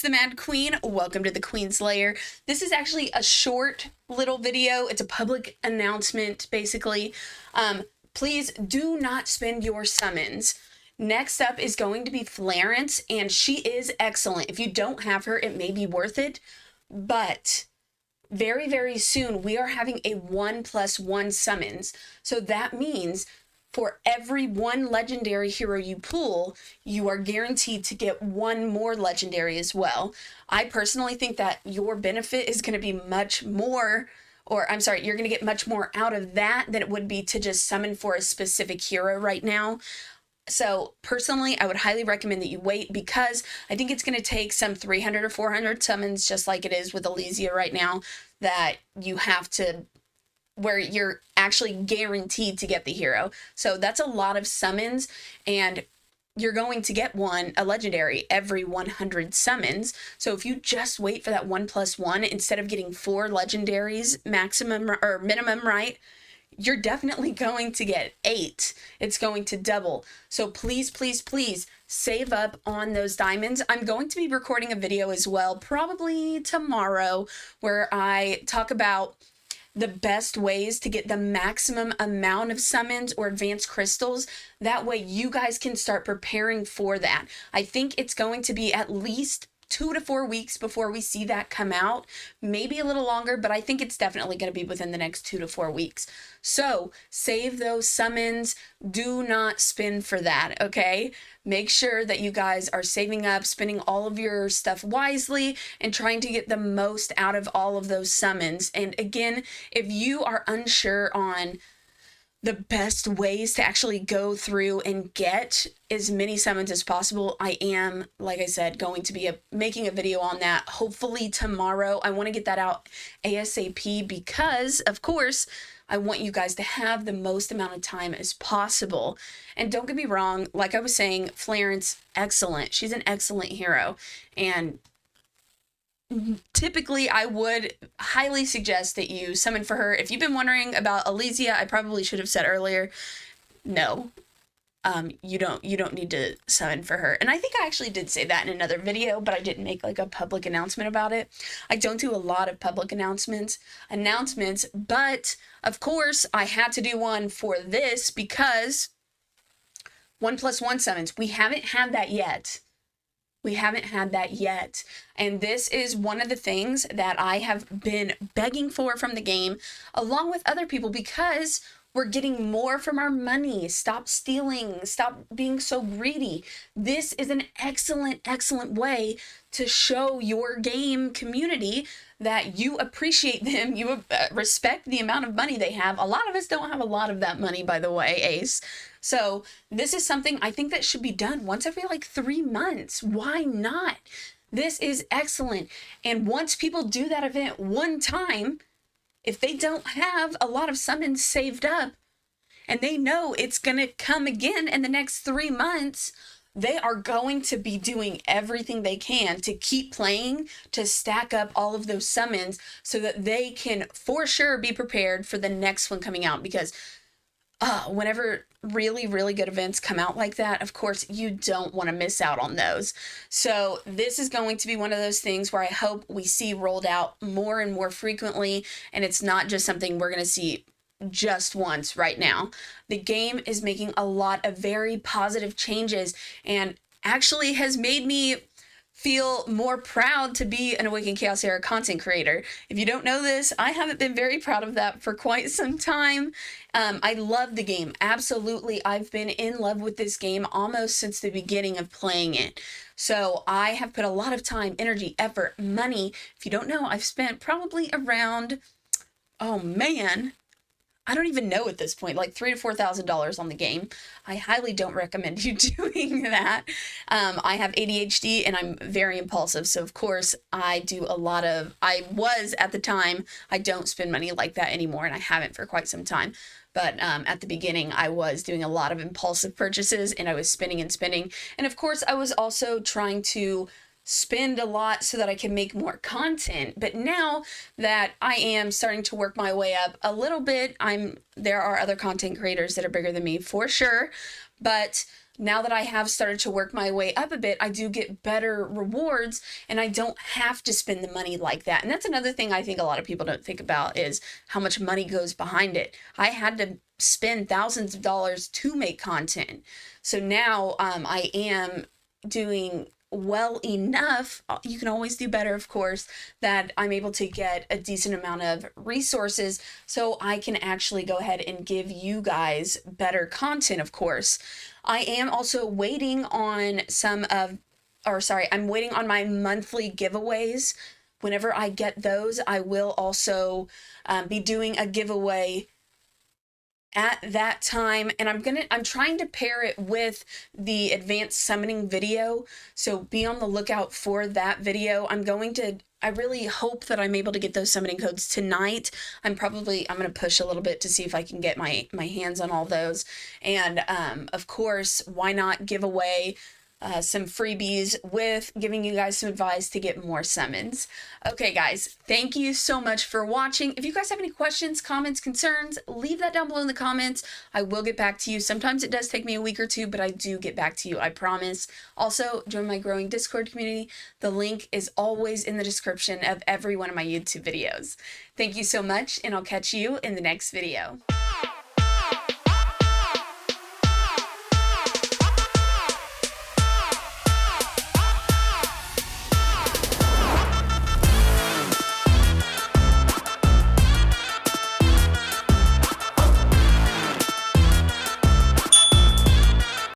it's the Mad Queen. Welcome to the Queen's Lair. This is actually a short little video. It's a public announcement, basically. Please do not spend your summons. Next up is going to be Florence, and she is excellent. If you don't have her, it may be worth it, but very, very soon we are having a 1+1 summons. So that means for every one legendary hero you pull, you are guaranteed to get one more legendary as well. I personally think that your benefit is going to be much more, or I'm sorry, you're going to get much more out of that than it would be to just summon for a specific hero right now. So personally, I would highly recommend that you wait, because I think it's going to take some 300 or 400 summons, just like it is with Elysia right now, that you have to, where you're actually guaranteed to get the hero. So that's a lot of summons, and you're going to get a legendary every 100 summons. So if you just wait for that 1+1 instead of getting 4 legendaries maximum or minimum, right, you're definitely going to get 8. It's going to double. So please, please, please save up on those diamonds. I'm going to be recording a video as well, probably tomorrow, where I talk about the best ways to get the maximum amount of summons or advanced crystals. That way you guys can start preparing for that. I think it's going to be at least 2 to 4 weeks before we see that come out, maybe a little longer, but I think it's definitely going to be within the next 2 to 4 weeks. So save those summons. Do not spend for that, okay? Make sure that you guys are saving up, spending all of your stuff wisely, and trying to get the most out of all of those summons. And again, if you are unsure on the best ways to actually go through and get as many summons as possible, I am, like I said, going to be making a video on that hopefully tomorrow. I want to get that out ASAP because, of course, I want you guys to have the most amount of time as possible. And don't get me wrong, like I was saying, Florence, excellent. She's an excellent hero. And typically, I would highly suggest that you summon for her. If you've been wondering about Elysia, I probably should have said earlier, no, you don't need to summon for her. And I think I actually did say that in another video, but I didn't make like a public announcement about it. I don't do a lot of public announcements, but of course I had to do one for this because 1+1 summons, we haven't had that yet. And this is one of the things that I have been begging for from the game, along with other people, because we're getting more from our money. Stop stealing. Stop being so greedy. This is an excellent, excellent way to show your game community that you appreciate them, you respect the amount of money they have. A lot of us don't have a lot of that money, by the way, Ace. So this is something I think that should be done once every like 3 months. Why not? This is excellent. And once people do that event one time, if they don't have a lot of summons saved up and they know it's going to come again in the next 3 months, they are going to be doing everything they can to keep playing, to stack up all of those summons so that they can for sure be prepared for the next one coming out. Because whenever really, really good events come out like that, of course, you don't want to miss out on those. So this is going to be one of those things where I hope we see rolled out more and more frequently, and it's not just something we're going to see just once right now. The game is making a lot of very positive changes and actually has made me feel more proud to be an Awaken Chaosera content creator. If you don't know this, I haven't been very proud of that for quite some time. I love the game. Absolutely. I've been in love with this game almost since the beginning of playing it. So I have put a lot of time, energy, effort, money. If you don't know, I've spent probably around, oh man, I don't even know at this point, like $3,000 to $4,000 on the game. I highly don't recommend you doing that. I have ADHD and I'm very impulsive. So of course I was at the time, I don't spend money like that anymore, and I haven't for quite some time. But at the beginning, I was doing a lot of impulsive purchases and I was spending and spending. And of course I was also trying to spend a lot so that I can make more content. But now that I am starting to work my way up a little bit, there are other content creators that are bigger than me for sure, but now that I have started to work my way up a bit, I do get better rewards and I don't have to spend the money like that. And that's another thing I think a lot of people don't think about is how much money goes behind it. I had to spend thousands of dollars to make content. So now I am doing well enough, you can always do better, of course, that I'm able to get a decent amount of resources so I can actually go ahead and give you guys better content, of course. I am also waiting on I'm waiting on my monthly giveaways. Whenever I get those, I will also be doing a giveaway at that time, and I'm trying to pair it with the advanced summoning video, so be on the lookout for that video. I really hope that I'm able to get those summoning codes tonight. I'm going to push a little bit to see if I can get my hands on all those. And of course, why not give away some freebies with giving you guys some advice to get more summons. Okay, guys, thank you so much for watching. If you guys have any questions, comments, concerns, leave that down below in the comments. I will get back to you. Sometimes it does take me a week or two, but I do get back to you, I promise. Also, join my growing Discord community. The link is always in the description of every one of my YouTube videos. Thank you so much, and I'll catch you in the next video.